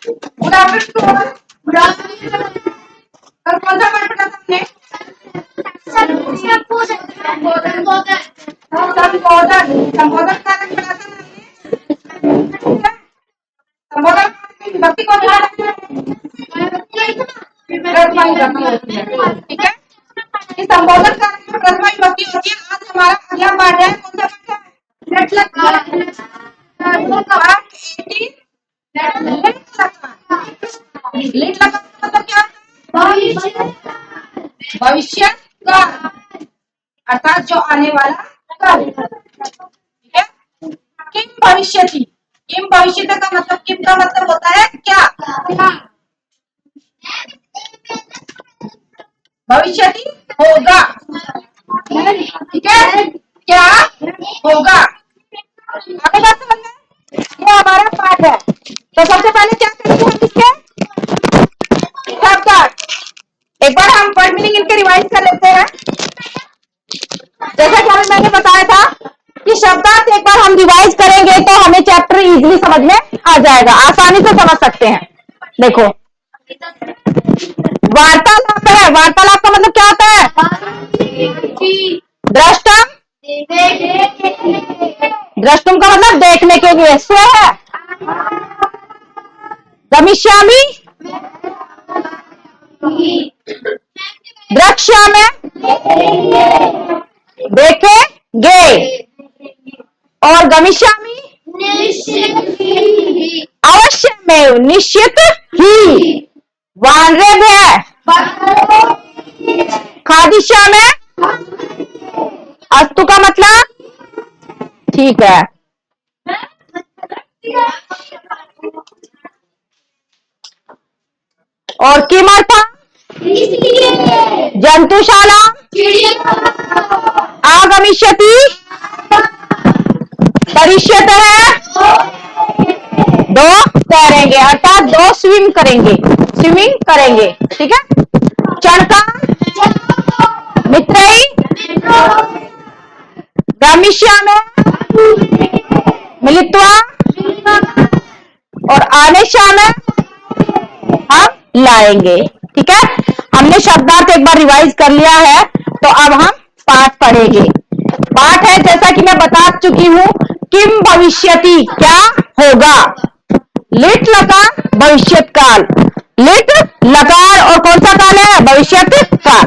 Good afternoon. Good afternoon. कल कौन सा पाठ पढ़ा था हमने? संबोधन। संबोधन का अर्थ पढ़ा था हमने। संबोधन विभक्ति कौन सा है? प्रथमा विभक्ति होती है। ठीक है, इस संबोधन का अर्थ में प्रथमा विभक्ति होती है। आज हमारा अगला पाठ है, कौन सा पाठ है? लेट लकार। पाठ 18 लेट लकार का मतलब क्या? भविष्य काल, अर्थात जो आने वाला काल। ठीक है, किम भविष्यति। किम भविष्यति का मतलब, किम का मतलब होता है क्या। भविष्यति होगा। ठीक है, क्या होगा। आगे बात समझ में? ये हमारा पाठ है। तो सबसे पहले क्या करेंगे हम इसके शब्दार्थ। एक बार हम वर्ड मीनिंग इनके रिवाइज कर लेते हैं। जैसा कि मैंने बताया था कि शब्दार्थ एक बार हम रिवाइज करेंगे तो हमें चैप्टर इजीली समझ में आ जाएगा, आसानी से समझ सकते हैं। देखो, वार्तालाप है। वार्तालाप का मतलब क्या होता है? दृष्टम। दृष्टुम का मतलब देखने के लिए। स्व है। गमिष्यामि। द्रक्ष्यामि। देखेंगे। और गमिष्यामि अवश्यमेव, निश्चित ही। वानरेभ है। खादिष्यामि अस्तु का मतलब ठीक है। और किमर्थम जंतुशाला आगमिष्यति करिष्यते है। दो तैरेंगे, अर्थात दो स्विम करेंगे, स्विमिंग करेंगे। ठीक है, चढ़का मित्रई गमिष्यामि मिलित्वा और आनेष्यामि हम लाएंगे। ठीक है, हमने शब्दार्थ एक बार रिवाइज कर लिया है, तो अब हम पाठ पढ़ेंगे। पाठ है, जैसा कि मैं बता चुकी हूं, किम भविष्यति, क्या होगा। लिट लकार भविष्यत काल। लिट लकार और कौन सा काल है? भविष्यत काल,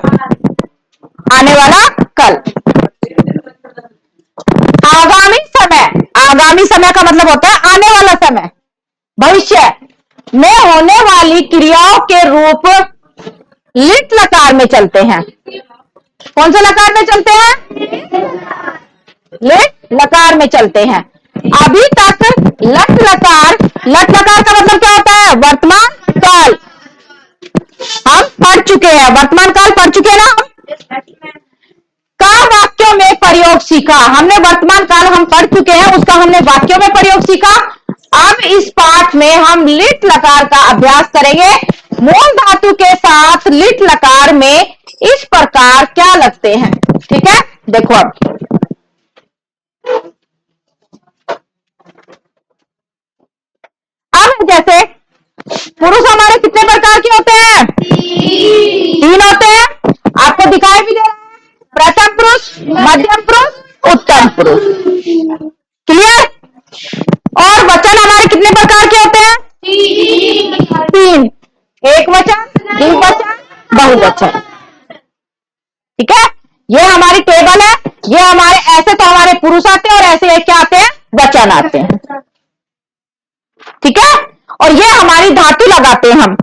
आने वाला कल। आगामी समय। आगामी समय का मतलब होता है आने वाला समय। भविष्य में होने वाली क्रियाओं के रूप लिट लकार में चलते हैं। कौन सा लकार में चलते हैं? लिट लकार में चलते हैं। अभी तक लट लकार, लट लकार का मतलब क्या होता है? वर्तमान काल। हम पढ़ चुके हैं, वर्तमान काल पढ़ चुके हैं ना हम। का वाक्यों में प्रयोग सीखा। हमने वर्तमान काल हम पढ़ चुके हैं, उसका हमने वाक्यों में प्रयोग सीखा। अब इस पाठ में हम लिट लकार का अभ्यास करेंगे। मूल धातु के साथ लिट लकार में इस प्रकार क्या लगते हैं। ठीक है, देखो अब जैसे पुरुष हमारे कितने प्रकार के होते हैं? तीन होते हैं। आपको दिखाई भी दे रहा है, प्रथम पुरुष, मध्यम पुरुष, उत्तम पुरुष। क्लियर? और वचन हमारे कितने प्रकार के होते हैं? तीन। एक वचन, द्विवचन, बहुवचन। ठीक है, ये हमारी टेबल है। ये हमारे ऐसे तो हमारे पुरुष आते हैं और ऐसे क्या आते हैं? वचन आते हैं। ठीक है, और ये हमारी धातु लगाते हैं हम।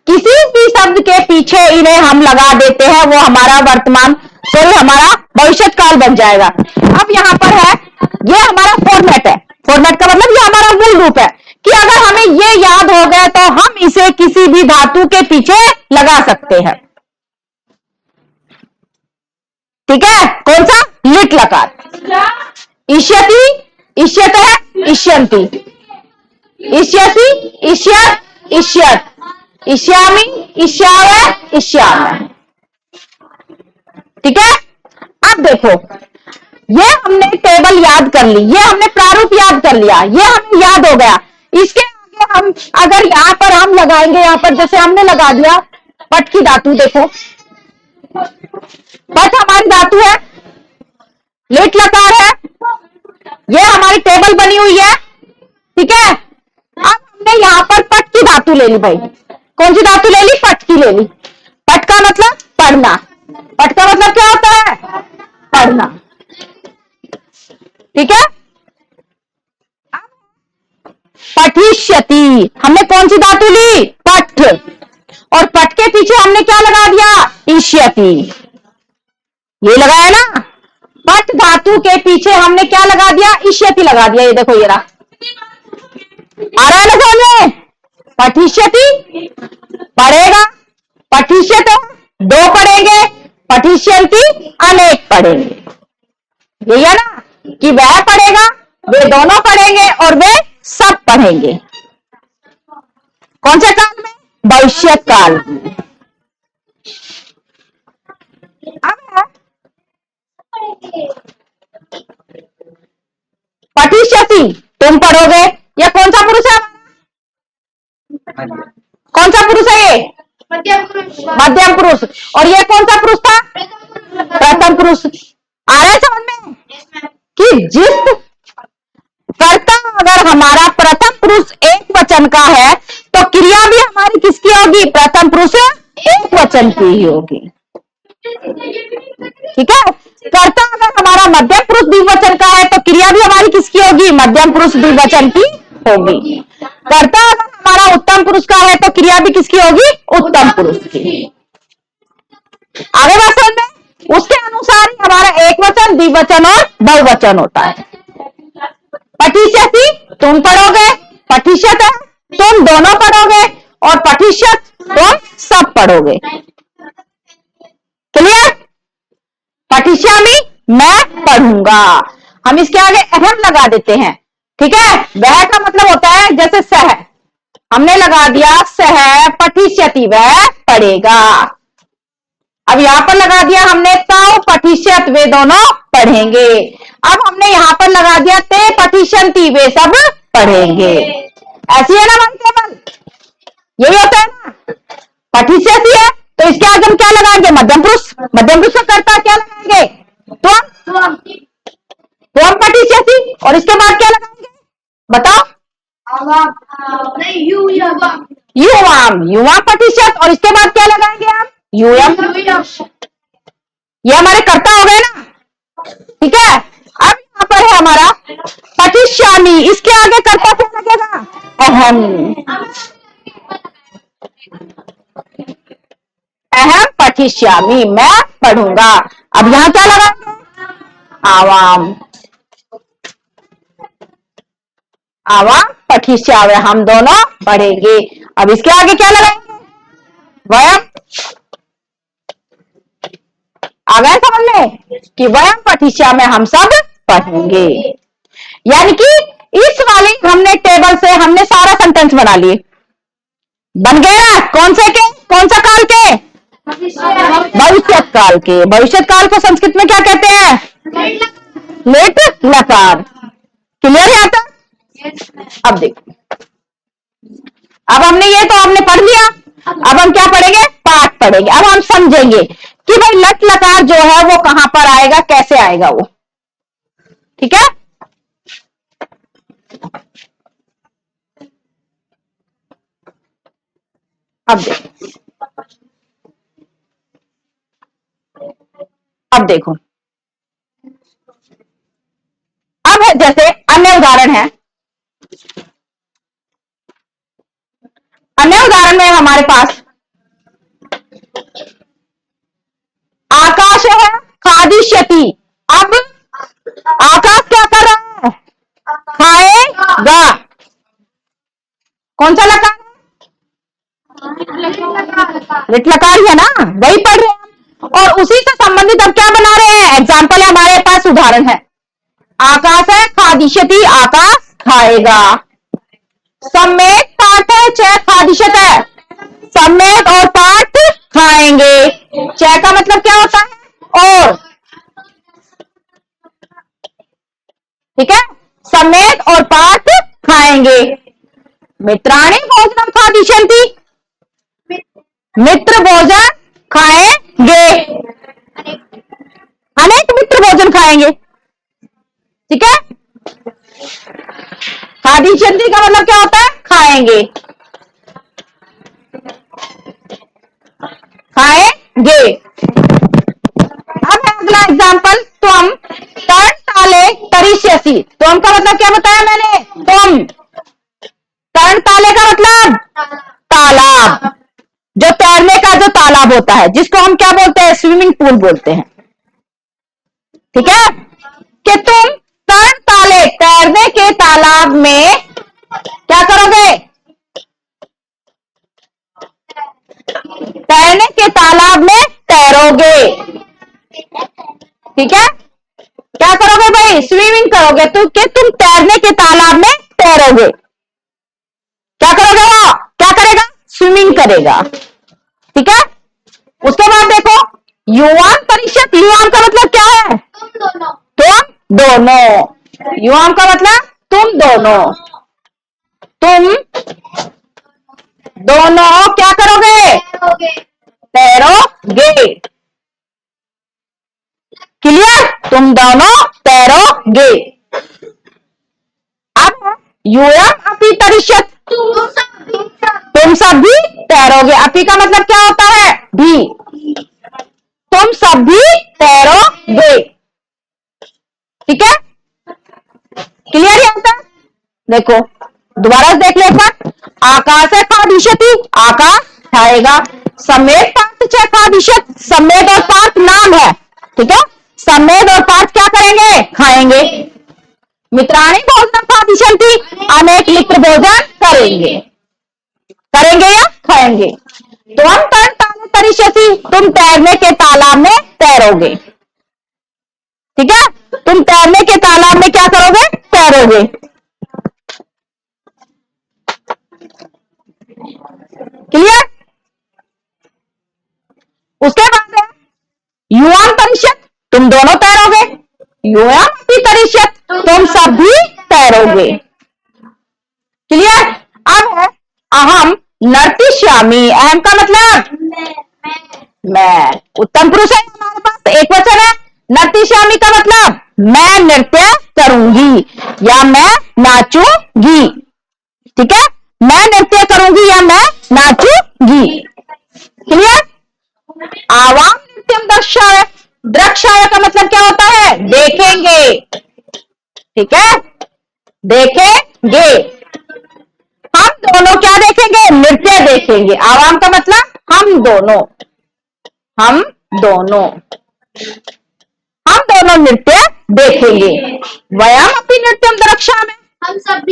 किसी भी शब्द के पीछे इन्हें हम लगा देते हैं, वो हमारा वर्तमान हमारा भविष्य काल बन जाएगा। अब यहाँ पर है, ये हमारा फॉर्मेट है। फॉर्मेट का मतलब ये हमारा मूल रूप है कि अगर हमें ये याद हो गया तो हम इसे किसी भी धातु के पीछे लगा सकते हैं। ठीक है, कौन सा? लिट लकार। इष्यति, इष्यत है, इष्यन्ति। इष्यसि, इष्यत, इष्यत। इष्यामि, इष्यावै, इष्यामः। ठीक है, अब देखो, ये हमने टेबल याद कर ली, ये हमने प्रारूप याद कर लिया, ये हमें याद हो गया। इसके आगे हम अगर यहाँ पर हम लगाएंगे, यहाँ पर जैसे हमने लगा दिया पट की धातु, देखो पट हमारी धातु है, लिट लकार है, ये हमारी टेबल बनी हुई है, ठीक है। अब हमने यहाँ पर पट की धातु ले ली भाई, कौन सी धातु ले ली? पट की ले ली। पट का मतलब पढ़ना, पट का मतलब क्या होता है? पढ़ना, ठीक है। पठिष्यति, हमने कौन सी धातु ली? पठ, और पट के पीछे हमने क्या लगा दिया? इष्यति, ये लगाया ना। पट धातु के पीछे हमने क्या लगा दिया? इष्यति लगा दिया, ये देखो ये रहा, आ रहा है ना समझ में? पठिष्यति पढ़ेगा, पठिष्यत दो पढ़ेंगे, पठिष्यन्ति अनेक पढ़ेंगे, यही है ना कि वह पढ़ेगा, वे दोनों पढ़ेंगे और वे सब पढ़ेंगे। कौन से काल में? भविष्य काल में। अब पठिष्यति तुम पढ़ोगे, यह कौन सा पुरुष है? कौन सा पुरुष है ये? मध्यम पुरुष। और ये कौन सा पुरुष था? प्रथम पुरुष। आ रहा है समझ में कि जिस कर्ता अगर हमारा प्रथम पुरुष एक वचन का है तो क्रिया भी हमारी किसकी होगी? प्रथम पुरुष एक वचन की ही होगी, ठीक है। कर्ता अगर हमारा मध्यम पुरुष द्विवचन का है तो क्रिया भी हमारी किसकी होगी? मध्यम पुरुष द्विवचन की होगी। कर्ता अगर हमारा उत्तम पुरुष का है तो क्रिया भी किसकी होगी? उत्तम पुरुष की। आगे बात समझ में? उसके अनुसार ही हमारा एक वचन, द्विवचन और बहुवचन होता है। पठिष्यति तुम पढ़ोगे, पठिष्यत तुम दोनों पढ़ोगे, और पठिष्यत तुम सब पढ़ोगे। क्लियर? पठिष्यामि मैं पढ़ूंगा, हम इसके आगे अहम लगा देते हैं, ठीक है। वह का मतलब होता है जैसे सह, हमने लगा दिया सह पठिष्यति, वह पढ़ेगा। अब यहां पर लगा दिया हमने तौ पठिष्यत, वे दोनों पढ़ेंगे। अब हमने यहां पर लगा दिया ते पठिष्यन्ति, वे सब पढ़ेंगे। ऐसी है ना हमारी टेबल, यही होता है ना। पठिष्यति है तो इसके आगे हम क्या लगाएंगे? मध्यम पुरुष, मध्यम पुरुष का कर्ता क्या लगाएंगे? तुम पठिष्यति, और इसके बाद क्या लगाएंगे बताओ? युवाम, युवा पठिष्यत, और इसके बाद क्या लगाएंगे हम? यूयम। ये हमारे कर्ता हो गए ना, ठीक है। अब यहाँ पर है हमारा पठिष्यामि, इसके आगे कर्ता क्या लगेगा? अहम, अहम पठिष्यामि, मैं पढ़ूंगा। अब यहां क्या लगाएंगे? आवाम, आवाम पठिष्यामि, हम दोनों पढ़ेंगे। अब इसके आगे क्या लगाएंगे? वयम। आ गए समझ में कि वयम पठिष्यामि, हम सब पढ़ेंगे। यानी कि इस वाली हमने टेबल से हमने सारा सेंटेंस बना लिए, बन गए ना। कौन से के? कौन सा काल के? भविष्य काल के। भविष्य काल को संस्कृत में क्या कहते हैं? लिट लकार। क्लियर है आता? अब देखो, अब हमने ये तो हमने पढ़ लिया, अब हम क्या पढ़ेंगे? पाठ पढ़ेंगे। अब हम समझेंगे कि भाई लट लकार जो है वो कहां पर आएगा, कैसे आएगा वो, ठीक है। अब देखो, अब है जैसे अन्य उदाहरण है। अन्य उदाहरण में हमारे पास आकाश है खादिष्यति। अब आकाश क्या कर रहा है? खाएगा। कौन सा लकार? लिट लकार है ना, वही पढ़ रहे हैं हम। और उसी से संबंधित अब क्या बना रहे हैं? एग्जाम्पल है हमारे पास, उदाहरण है। आकाश है खादिष्यति, आकाश खाएगा। सम्मेत पाठ है, च खादिष्यत है, सम्मेत और पाठ खाएंगे। च का मतलब क्या होता है? और, ठीक है। सम्मेत और पाठ खाएंगे, मित्राणि भोजनं खादिष्यन्ति, मित्र भोजन खाएंगे, अनेक मित्र भोजन खाएंगे। ठीक है, खादिष्यन्ति का मतलब क्या होता है? खाएंगे, खाएंगे। अब अगला एग्जाम्पल, तुम तरणताले तरिष्यसि। तुम का मतलब क्या बताया मैंने? तुम। तरणताले का मतलब तालाब, जो तैरने का जो तालाब होता है, जिसको हम क्या बोलते हैं? स्विमिंग पूल बोलते हैं। ठीक है, कि तुम तरणताले तैरने के तालाब में क्या करोगे? तैरने के तालाब में तैरोगे। ठीक है, क्या करोगे भाई? स्विमिंग करोगे। तो कि तुम तैरने के तालाब में तैरोगे। क्या करोगे? वो क्या करेगा? स्विमिंग करेगा। ठीक है, उसके बाद देखो, युवान परिषद। युवान का मतलब क्या है? तुम दोनों। युवान का मतलब तुम दोनों। तुम दोनों क्या करोगे? तैरोगे। क्लियर? तुम दोनों तैरोगे। अब यूयम अपि तरिष्यत। तुम सब भी तैरोगे। अपि का मतलब क्या होता है? भी। तुम सब भी तैरोगे। ठीक है, क्लियर यहाँ तक? देखो दोबारा देख ले एक बार। आकाश है खादिष्यति, आकाश खाएगा। समेत पार्थ च खादिष्यत। समेत और पार्थ नाम है। ठीक है, समेत और पार्थ क्या करेंगे? खाएंगे। मित्राणि भोजनं खादिष्यन्ति। अनेक मित्र भोजन करेंगे। करेंगे या खाएंगे। तुम तरणताले तरिष्यसि। तुम तैरने के तालाब में तैरोगे। ठीक है, तुम तैरने के तालाब में क्या करोगे? तैरोगे। क्लियर? उसके बाद है युवान तरिष्यत। तुम दोनों तैरोगे। युवाम अपि तरिष्यत। तुम सब भी तैरोगे। क्लियर? अब है अहम नर्तिष्यामि। अहम का मतलब मैं। उत्तम पुरुष है हमारे पास, एक वचन है। नर्तिष्यामि का मतलब मैं नृत्य करूंगी या मैं नाचूंगी। ठीक है, मैं नृत्य करूंगी या मैं नाचूंगी। क्लियर? आवाम नृत्यम द्रक्ष्यामि। द्रक्ष्यामि का मतलब क्या होता है? देखेंगे। ठीक है, देखेंगे। हम दोनों क्या देखेंगे? नृत्य देखेंगे। आवाम का मतलब हम दोनों। हम दोनों, हम दोनों नृत्य देखेंगे। वयम अपि नृत्यम द्रक्ष्यामि। हम सब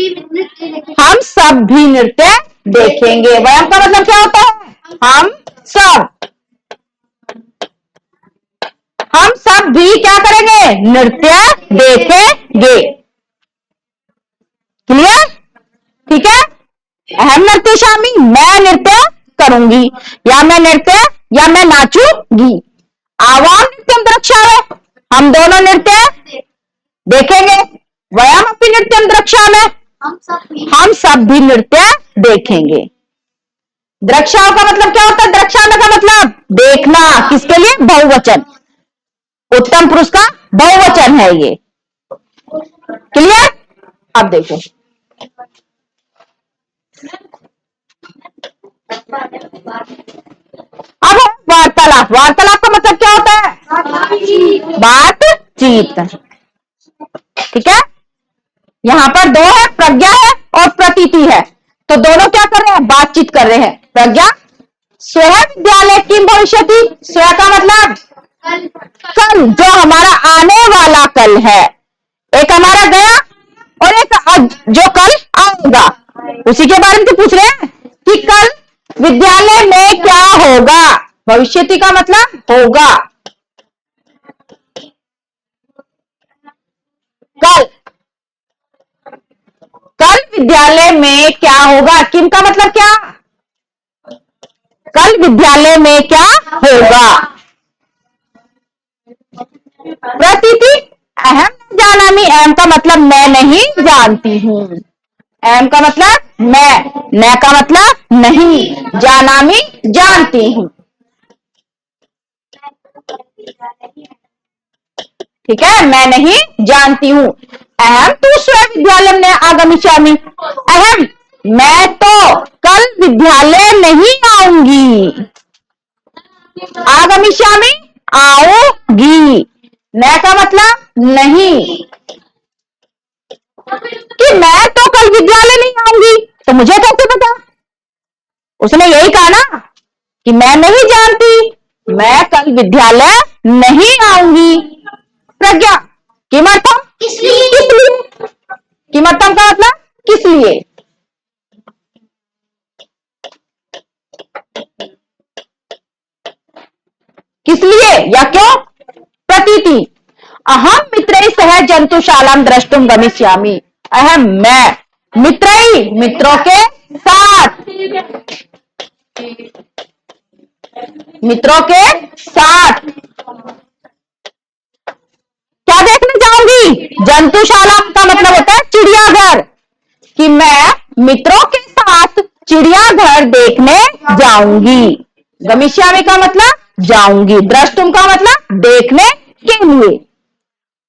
भी नृत्य देखेंगे। वयम का मतलब क्या होता है? हम सब। हम सब भी क्या करेंगे? नृत्य देखेंगे। क्लियर? ठीक है, अहम नर्तिष्यामि, मैं नृत्य करूंगी या मैं नृत्य या मैं नाचूंगी। आवाम नृत्यम द्रक्ष्यामि। हम दोनों नृत्य देखेंगे। वयम अपि नृत्यम द्रक्ष्यामि। हम सब भी नृत्य देखेंगे। द्रक्ष्याव का मतलब क्या होता है? द्रक्ष्यामि का मतलब देखना। किसके लिए? बहुवचन। उत्तम पुरुष का बहुवचन है ये। क्लियर? अब देखो, अब वार्तालाप। वार्तालाप का मतलब क्या होता है? बातचीत। ठीक है, यहां पर दो है, प्रज्ञा है और प्रतीति है। तो दोनों क्या कर रहे हैं? बातचीत कर रहे हैं। प्रज्ञा, स्वः विद्यालय किम भविष्यति। स्वः का मतलब कल, जो हमारा आने वाला कल है। एक हमारा गया और एक जो कल आएगा, उसी के बारे में तो पूछ रहे हैं कि कल विद्यालय में क्या होगा। भविष्यति का मतलब होगा। कल, कल विद्यालय में क्या होगा। किम का मतलब क्या? कल विद्यालय में क्या होगा। प्रतीति, अहम न जानामि। अहम का मतलब मैं नहीं जानती हूं। एम का मतलब मैं, न का मतलब नहीं, जानामी जानती हूं। ठीक है, मैं नहीं जानती हूँ। अहम तू स्वविद्यालय ने आगमिष्यामि। अहम, मैं तो कल विद्यालय नहीं आऊंगी। आगमिष्यामि, आऊंगी। न का मतलब नहीं, कि मैं तो कल विद्यालय नहीं आऊंगी, तो मुझे कैसे पता? उसने यही कहा ना कि मैं नहीं जानती, मैं कल विद्यालय नहीं आऊंगी। प्रज्ञा, किमर्थम, किसलिए, किसलिए, किमर्थम का मतलब किस लिए। किस लिए या क्यों। प्रतीति, अहम मित्रैः सह जंतुशालां द्रष्टुम गमिष्यामि। अहम, मैं, मित्रैः मित्रों के साथ, मित्रों के साथ क्या देखने जाऊंगी। जंतुशाला का मतलब होता है चिड़ियाघर, कि मैं मित्रों के साथ चिड़ियाघर देखने जाऊंगी। गमिष्यामि का मतलब जाऊंगी, द्रष्टुम का मतलब देखने के लिए।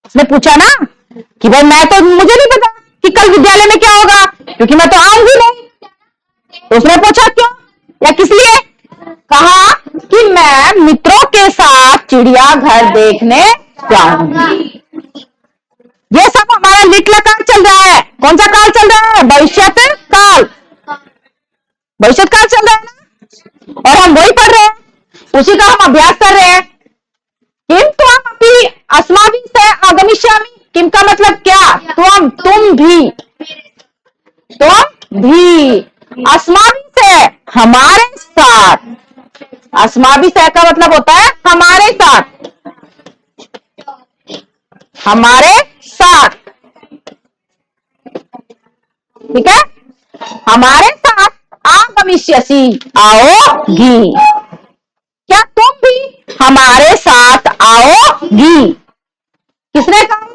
उसने पूछा ना कि भाई मैं तो, मुझे नहीं पता कि कल विद्यालय में क्या होगा, क्योंकि मैं तो आऊंगी नहीं। तो उसने पूछा क्यों या किस लिए। कहा कि मैं मित्रों के साथ चिड़ियाघर देखने जाऊंगी। ये सब हमारा लिट्ल काल चल रहा है। कौन सा काल चल रहा है, भविष्यत काल, भविष्य काल चल रहा है ना, और हम वही पढ़ रहे हैं, उसी का हम अभ्यास कर रहे हैं। किम त्वम अपि अस्माभिः सह आगमिष्यामि। किम का मतलब क्या, तुम भी, तुम भी, अस्माभिः सह हमारे साथ, अस्माभिः सह का मतलब होता है हमारे साथ, हमारे साथ। ठीक है, हमारे साथ आगमिष्यसि, आओगी। क्या तुम भी हमारे साथ आओगी। किसने कहा,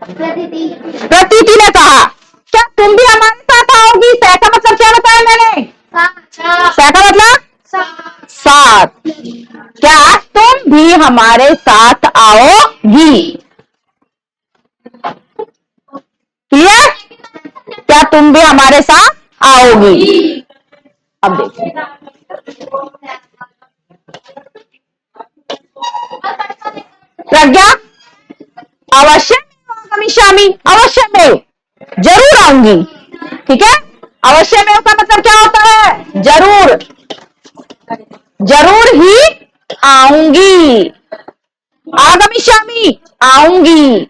प्रतीति ने कहा। क्या तुम भी हमारे साथ आओगी। सह का मतलब क्या बताया मैंने, सह का मतलब साथ। क्या तुम भी हमारे साथ आओगी। क्लियर, क्या तुम भी हमारे साथ आओगी। अब देखिए, प्रज्ञा, अवश्य आगमिष्यामि, अवश्य में, जरूर आऊंगी। ठीक है, अवश्य में का मतलब क्या होता है, जरूर, जरूर ही आऊंगी। आगमिष्यामि, आऊंगी।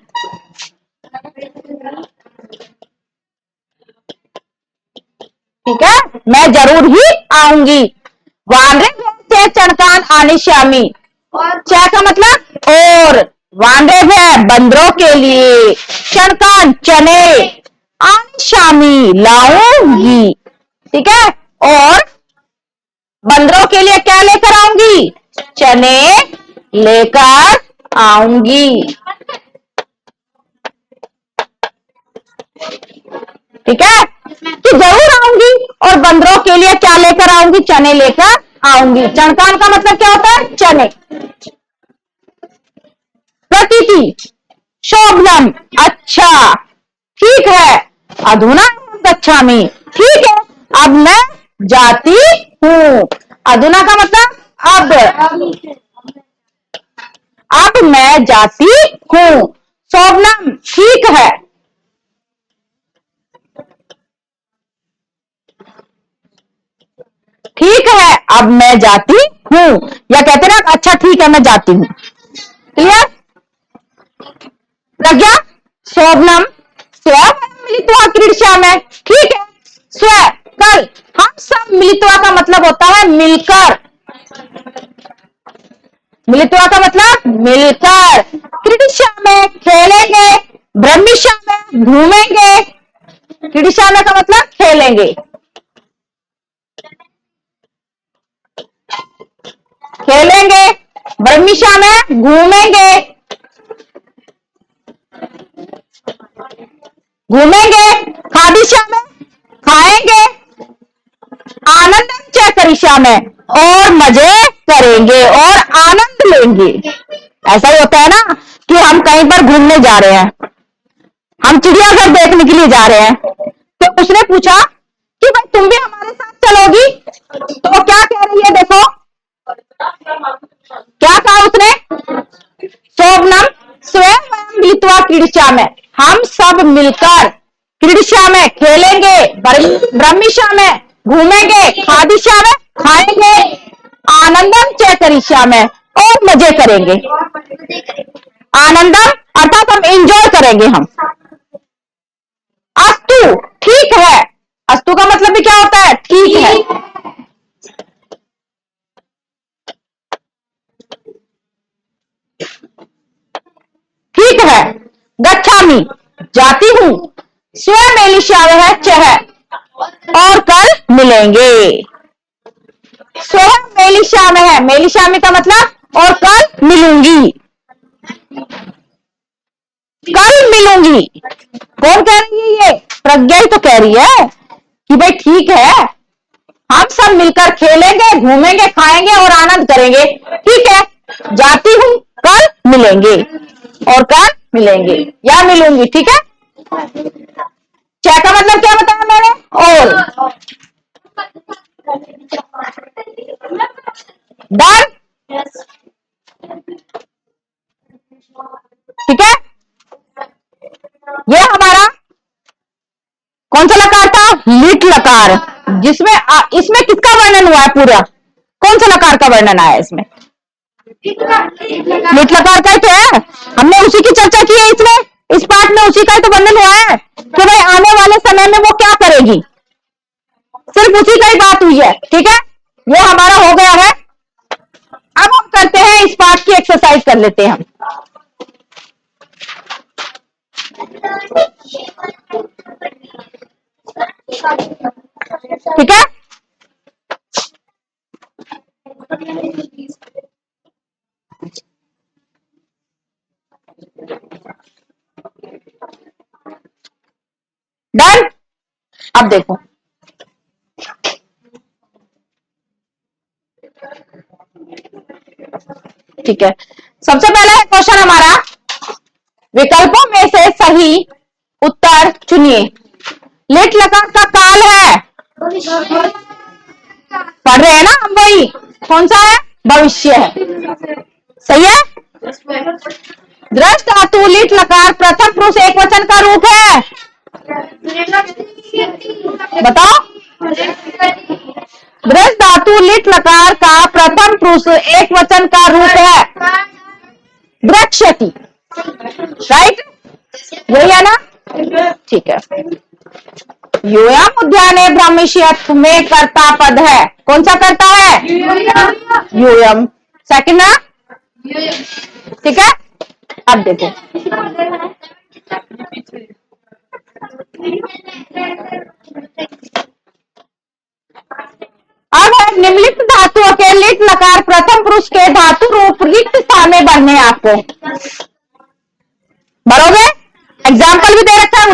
ठीक है, मैं जरूर ही आऊंगी। वानरे से चणकान आनिष्यामि। च का मतलब और, वानरे है बंदरों के लिए, चणकान चने, आनिष्यामि लाऊंगी। ठीक है, और बंदरों के लिए क्या लेकर आऊंगी, चने लेकर आऊंगी। ठीक है, कि जरूर आऊंगी और बंदरों के लिए क्या लेकर आऊंगी, चने लेकर आऊंगी। चणकान का मतलब क्या होता है, चने। प्रतीति, शोभनम, अच्छा, ठीक है। अधुना गच्छामि, ठीक है, अब मैं जाती हूँ। अधुना का मतलब अब मैं जाती हूँ। शोभनम, ठीक है, ठीक है, अब मैं जाती हूँ। या कहते ना, अच्छा ठीक है मैं जाती हूँ। क्लियर, प्रज्ञा, शोभनम स्व मिलित्वा क्रीडिष्यामः। ठीक है, स्व, कल हम सब मिलित्वा का मतलब होता है मिलकर, मिलित्वा का मतलब मिलकर, क्रीडिष्यामः खेलेंगे, भ्रमिष्यामः घूमेंगे, क्रीडिष्यामः का मतलब खेलेंगे, खेलेंगे, भ्रमिष्यामः घूमेंगे। घूमेंगे, खादिष्यामि खाएंगे, आनंदम च करिष्यामि और मजे करेंगे और आनंद लेंगे। ऐसा ही होता है ना कि हम कहीं पर घूमने जा रहे हैं, हम चिड़ियाघर देखने के लिए जा रहे हैं, तो उसने पूछा कि भाई तुम भी हमारे साथ चलोगी? तो क्या कह रही है, देखो क्या कहा उसने, सोबनम स्वयं मिलित्वा क्रीडिष्यामि, हम सब मिलकर क्रीडिष्यामि खेलेंगे, ब्रह्मिष्यामि घूमेंगे, खादिष्यामि खाएंगे, आनंदम च करिष्यामि और मजे करेंगे। आनंदम अर्थात हम एंजॉय करेंगे हम। अस्तु ठीक है, अस्तु का मतलब भी क्या होता है, ठीक है। ठीक है, गच्छामि जाती हूं, स्वयं मेलिष्यामि चह और कल मिलेंगे। स्वयं मेलिष्यामि है, मेलिष्यामि का मतलब और कल मिलूंगी, कल मिलूंगी। कौन कह रही है, ये प्रज्ञा ही तो कह रही है कि भाई ठीक है, हम सब मिलकर खेलेंगे, घूमेंगे, खाएंगे और आनंद करेंगे। ठीक है, जाती हूं, कल मिलेंगे और कल मिलेंगे या मिलूंगी। ठीक है, क्या का मतलब क्या बताया मैंने, और डन। ठीक है, ये हमारा कौन सा लकार था, लिट लकार, जिसमें इसमें किसका वर्णन हुआ है पूरा, कौन सा लकार का वर्णन आया इसमें, लिट लकार का तो है, हमने उसी की चर्चा की है इसमें, इस पाठ में उसी का तो वर्णन हुआ है कि भाई आने वाले समय में वो क्या करेगी, सिर्फ उसी का ही बात हुई है। ठीक है, ये हमारा हो गया है। अब हम करते हैं इस पाठ की एक्सरसाइज कर लेते हैं हम। ठीक है, डन। अब देखो, ठीक है, सबसे पहले है क्वेश्चन हमारा, विकल्पों में से सही उत्तर चुनिए। लिट लकार का काल है, पढ़ रहे हैं ना हम, वही कौन सा है, भविष्य है, सही है। दृष्ट धातु लिट लकार प्रथम पुरुष एक वचन का रूप है, बताओ। दृष्ट धातु लिट लकार का प्रथम पुरुष एक वचन का रूप है द्रक्ष्यति, राइट, यही है ना, ठीक है। यूयम उद्याने ब्रह्मष्यत्व में कर्ता पद है, कौन सा कर्ता है, यूयम, सेकंड है, ठीक है। अब देखो, अब है निम्नलिखित धातुओं के लिट लकार प्रथम पुरुष के धातु रूप रिक्त स्थान में बनने, आपको भरोगे, एग्जाम्पल भी दे रखा है,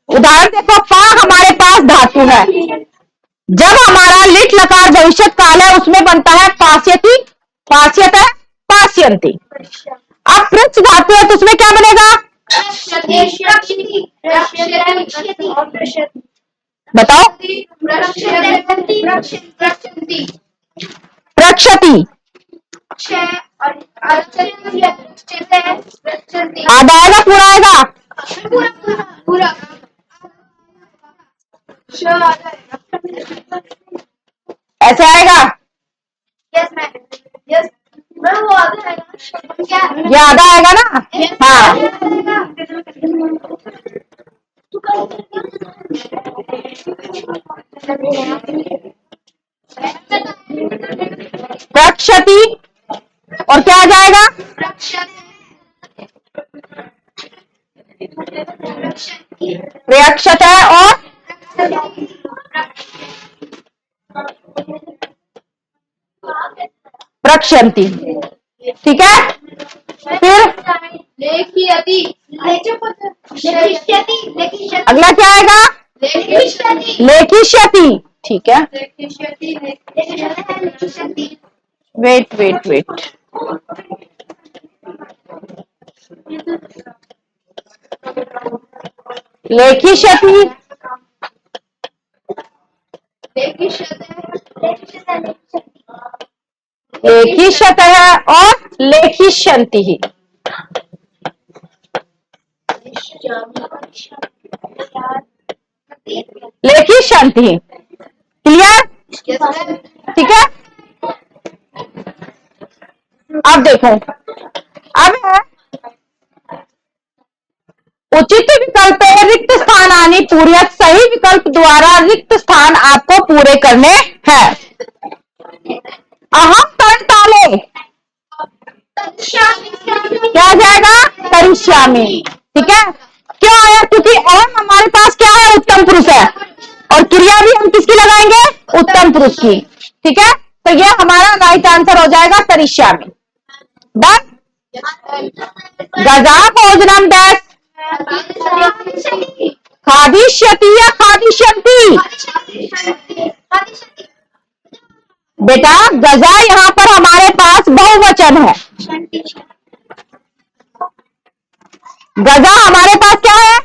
उदाहरण देखो, पा हमारे पास धातु है, जब हमारा लिट लकार भविष्य काल है उसमें बनता है पास्यति, पास्यत है पास्यंती। अब पृच्छ धातु है तो उसमें क्या बनेगा, बताओ, प्रक्षति, आधा आएगा पूरा आएगा, ऐसे आएगा, ये आधा आएगा ना, हाँ। प्रक्षति और क्या आ जाएगा, प्रक्षत है और प्रक्षंति, ठीक है। फिर अगला क्या आएगा? लेखिष्यति। ठीक है, वेट वेट वेट, लेखिष्यति, लेखिष्यतः और लेखिष्यन्ति। लेखिष्यन्ति, क्लियर? ठीक है, अब देखो, अब है उचित विकल्प रिक्त स्थानानि पूर्यत, सही विकल्प द्वारा रिक्त स्थान आपको पूरे करने हैं। अहम तरणताले, क्या आ जाएगा? करिष्यामि। ठीक है, क्यों आया? क्योंकि अहम हमारे पास क्या है? उत्तम पुरुष है, और क्रिया भी हम किसकी लगाएंगे? उत्तम पुरुष की। ठीक है, तो ये हमारा राइट आंसर हो जाएगा करिष्यामि। डन। गजा भोजनम डैश, खादिष्यति या खादिष्यन्ति? बेटा गजा यहाँ पर हमारे पास बहुवचन है, गजा हमारे पास क्या है?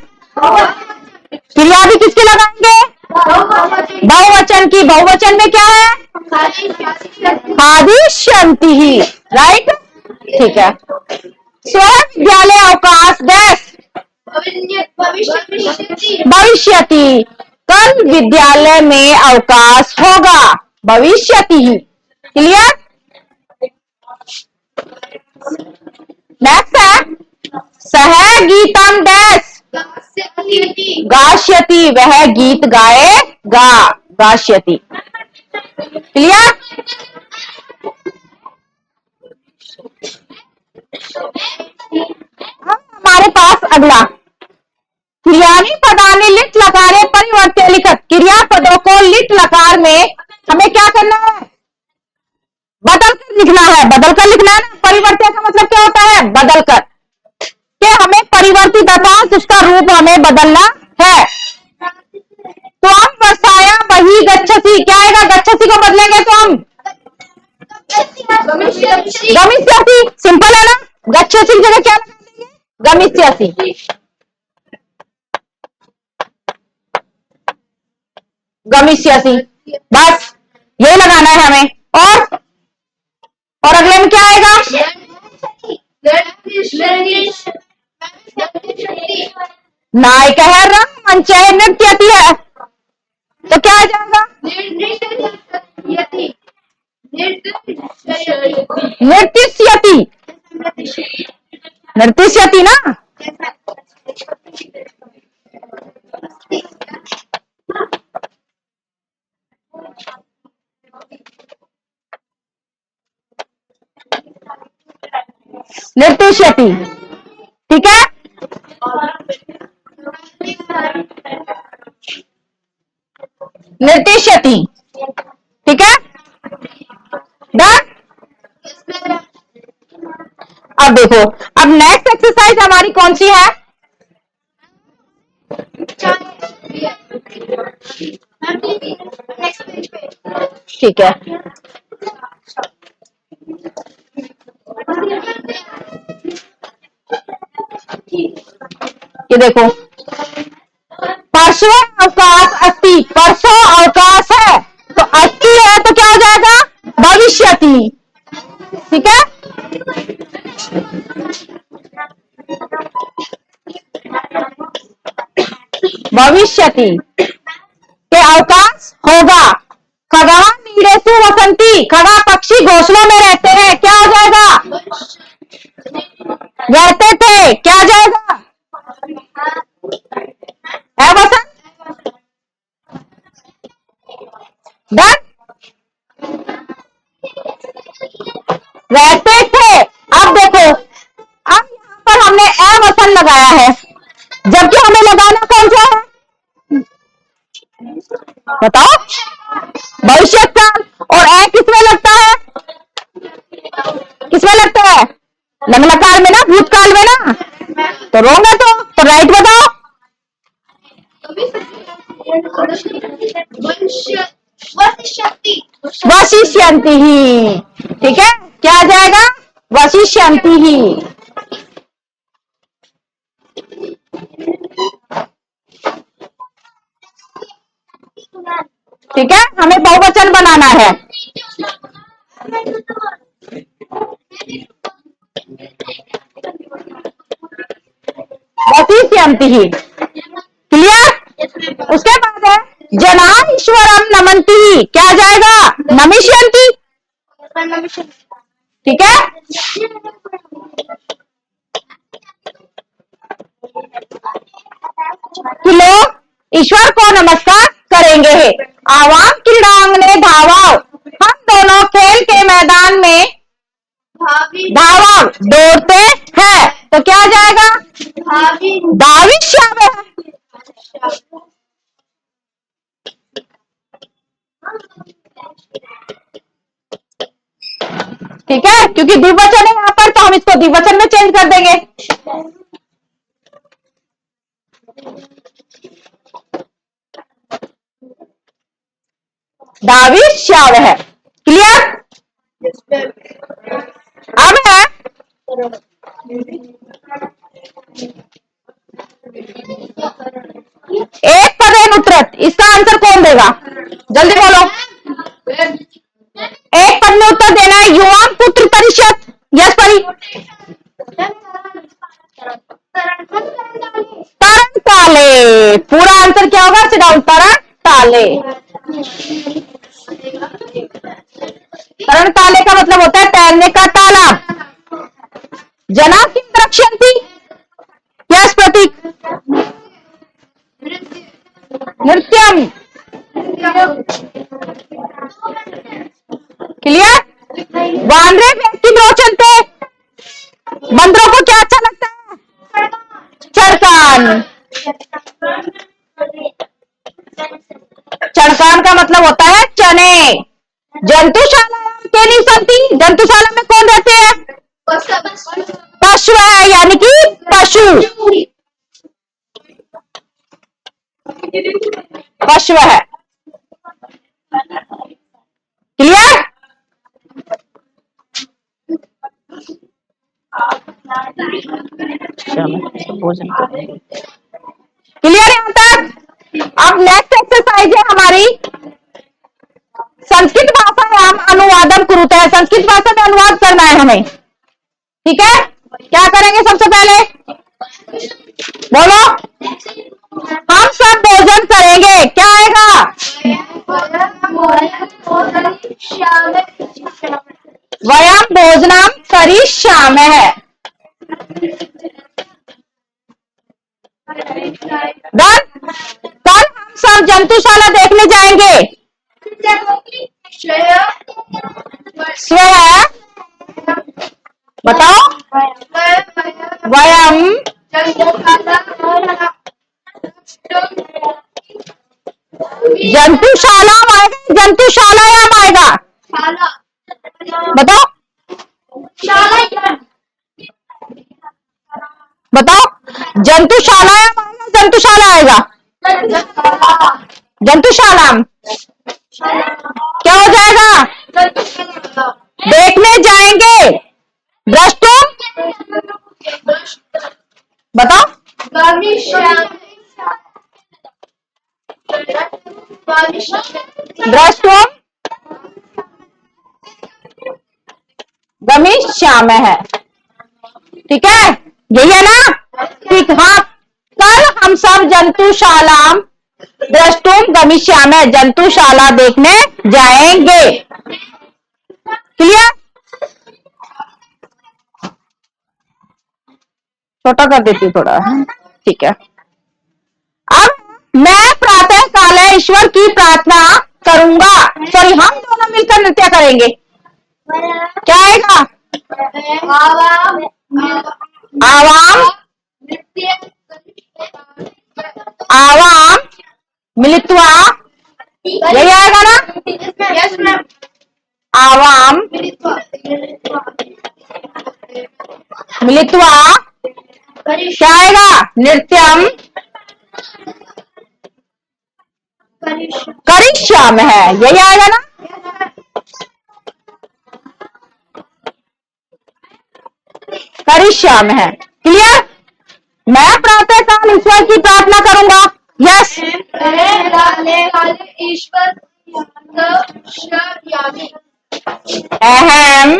क्रिया भी किसकी लगाएंगे? बहुवचन की। बहुवचन में क्या है? खादिष्यन्ति ही, राइट? ठीक है, स्व विद्यालय अवकाश डैश, भविष्यति, कल विद्यालय में अवकाश होगा, भविष्यति ही। क्लियर? नेक्स्ट है सह गीतम डैश, गास्यति, वह गीत गाएगा, गास्यति। क्लियर? हमारे पास अगला क्रियानी पदानी लिट लकारे परिवर्त्य लिखत, क्रियापदों को लिट लकार में हमें क्या करना है? बदल कर लिखना है। बदल कर लिखना है ना। परिवर्त्य का मतलब क्या होता है? बदल कर, कि हमें परिवर्तित अर्थात उसका रूप हमें बदलना है। तो हम वर्षाया वही गच्छति, क्या आएगा? गच्छति को बदलेंगे तो हम गमिष्यति, सिंपल है ना। गच्छति की जगह क्या लगा देंगे? गमिष्यति, गमिष्यति, बस यही लगाना है हमें। और अगले में क्या आएगा? नायक है मंच नृत्यति है, तो क्या आ जाएगा? नृत्यति, नृत्यति ना। नृत्यति, ठीक है। नृत्यति, ठीक है, डन। अब देखो, अब नेक्स्ट एक्सरसाइज हमारी कौन सी है? ठीक है, ये देखो, परसों अवकाश अस्ति, परसों अवकाश है तो अस्ति है तो क्या हो जाएगा? भविष्यति, ठीक है। भविष्यति के अवकाश होगा। खगा नीडेसु वसंती, खगा पक्षी घोंसलों में रहते हैं, क्या हो जाएगा? रहते थे, क्या आ जाएगा? है वसंत, डन। रहते थे। अब देखो, अब यहाँ पर हमने ए वसन लगाया है, जबकि हमें लगाना कौन सा है? बताओ, भविष्य काल। और ए किसमें लगता है? किसमें लगता है? लंगलकार में ना, भूतकाल में ना। तो रॉन्ग है, तो राइट बताओ। वशिष्यन्ति ही। ठीक है, क्या आ जाएगा? वशिष्यन्ति ही। ठीक है, हमें बहुवचन बनाना है। वशिष्यन्ति ही, क्लियर? उसके बाद है जना ईश्वरम नमन्ति ही, क्या आ जाएगा? नमिष्यन्ति। ठीक है, कि लोग ईश्वर को नमस्कार करेंगे। आवाम क्रीड़ांगने धावाओ, हम दोनों खेल के मैदान में धावाओ दौड़ते हैं, तो क्या आ जाएगा? धाविष्यामः। ठीक है, क्योंकि द्विवचन है यहाँ पर, तो हम इसको द्विवचन में चेंज कर देंगे। धाविष्यामः, क्लियर? अब है एक पदेन उत्तरत, इसका आंसर कौन देगा? जल्दी बोलो। एक पद में उत्तर देना है। युवा पुत्र परिषद, यस परी। तरण ताले, पूरा आंसर क्या होगा? सिडाउन, तरण ताले। तरण ताले का मतलब होता है तैरने का तालाब। जना किं द्रक्ष्यन्ति, यस प्रतीक। नृत्यम, क्लियर? वानरे व्यक्ति रोचनते, बंदरों को क्या अच्छा लगता है? चड़कान। चड़कान का मतलब होता है चने। जंतुशाला के निवसन्ति, जंतुशाला में कौन रहते हैं? पशु है, यानी कि पशु। पशु है, क्लियर? क्लियर यहाँ तक? अब नेक्स्ट एक्सरसाइज है हमारी संस्कृत भाषायाम अनुवादम कुरुते है। संस्कृत भाषा में अनुवाद करना है हमें। ठीक है, क्या करेंगे? सबसे पहले बोलो, हम सब भोजन करेंगे, क्या आएगा? वयम भोजनम करिष्यामः। कल हम सब जंतुशाला देखने जाएंगे। स्वयं, बताओ। वयम जंतुशाला आएगा, जंतुशालायाम आएगा? बताओ, बताओ। जंतुशालायाम आएगा, जंतुशाला आएगा? जंतुशालाम क्या हो जाएगा? देखने जाएंगे। द्रष्टुम, बताओ। द्रष्टुम गमिष्यामः है। ठीक है, यही है ना? ठीक, हाँ। कल हम सब जंतुशाला द्रष्टुम गमिष्यामः, जंतुशाला देखने जाएंगे। क्लियर? छोटा कर देती हूँ थोड़ा, ठीक है। अब मैं प्रातः काल ईश्वर की प्रार्थना करूंगा। सॉरी, हम दोनों मिलकर नृत्य करेंगे। क्या आएगा? आवाम आवाम मिलित्वा, यही आएगा ना? आवाम मिलित्वा क्या आएगा? नृत्यम करिष्यामः है, यही आएगा ना? करिष्यामि है। क्लियर? मैं प्रातः काल ईश्वर की प्रार्थना करूंगा। यस, अहम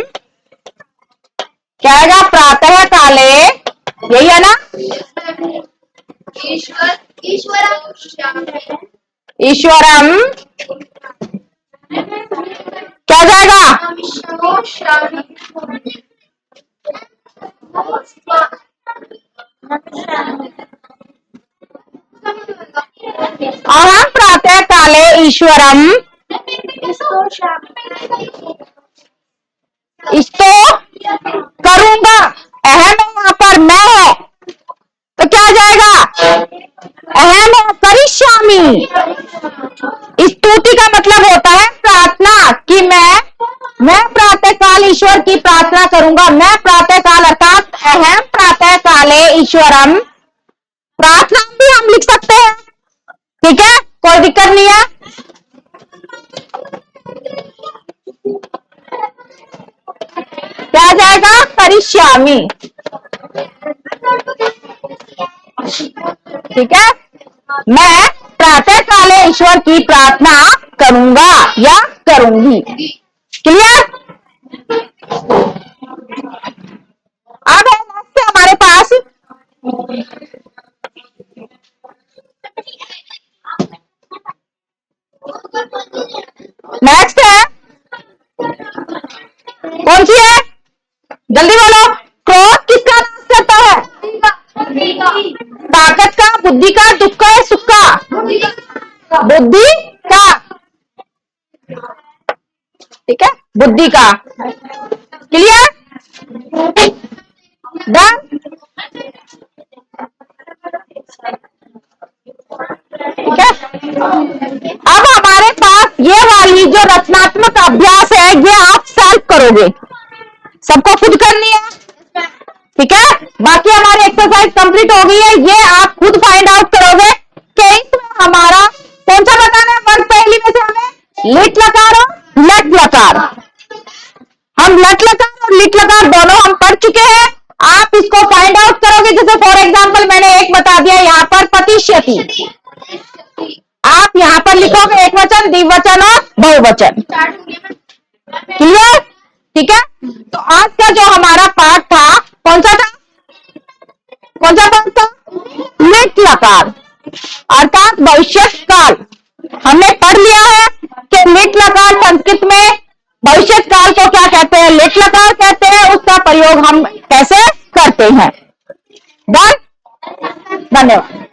क्या आएगा? प्रातः काले, यही है ना? ईश्वरम क्या जाएगा? अहम प्रातः काले ईश्वरम इसको करूंगा। अहम यहाँ पर मैं है तो क्या जाएगा? अहम है करिष्यामि। स्तुति का मतलब होता है प्रार्थना कि मैं प्रातः काल ईश्वर की प्रार्थना करूंगा। मैं प्रातः काल अर्थात अहम प्रातः काले ईश्वरम, प्रार्थना भी हम लिख सकते हैं। ठीक है, कोई दिक्कत नहीं है। क्या जाएगा? करिष्यामि। ठीक है, मैं प्रातः काले ईश्वर की प्रार्थना करूंगा या करूंगी। क्लियर? अब है नेक्स्ट हमारे पास नेक्स्ट है, कौन सी है? जल्दी बोलो। क्रोध किसका नाश करता है? ताकत का, बुद्धि का, दुख का या सुख का? बुद्धि का। ठीक है, बुद्धि का। क्लियर? डन? ठीक है, अब हमारे पास ये वाली जो रचनात्मक अभ्यास है ये आप सेल्फ करोगे, सबको खुद करनी है। ठीक है, बाकी हमारी एक्सरसाइज कंप्लीट हो गई है। ये आप खुद फाइंड आउट करोगे कि इसमें हमारा कौन सा बताना है वर्ग पहली में से हमें लिट लकार और लट लकार। हम लट लकार और लिट लकार दोनों हम पढ़ चुके हैं। आप इसको फाइंड आउट करोगे। जैसे फॉर एग्जाम्पल मैंने एक बता दिया यहाँ पर पतिष्यति, आप यहाँ पर लिखोगे एक वचन, द्विवचन और बहुवचन। क्लियर? ठीक है, तो आज का जो हमारा पाठ था कौन सा था? कौन सा पाठ था? लिट लकार अर्थात भविष्य काल। हमने पढ़ लिया है कि लिट लकार संस्कृत में भविष्य काल को क्या कहते हैं? लिट लकार कहते हैं। उसका प्रयोग हम कैसे करते हैं? डन? धन्यवाद।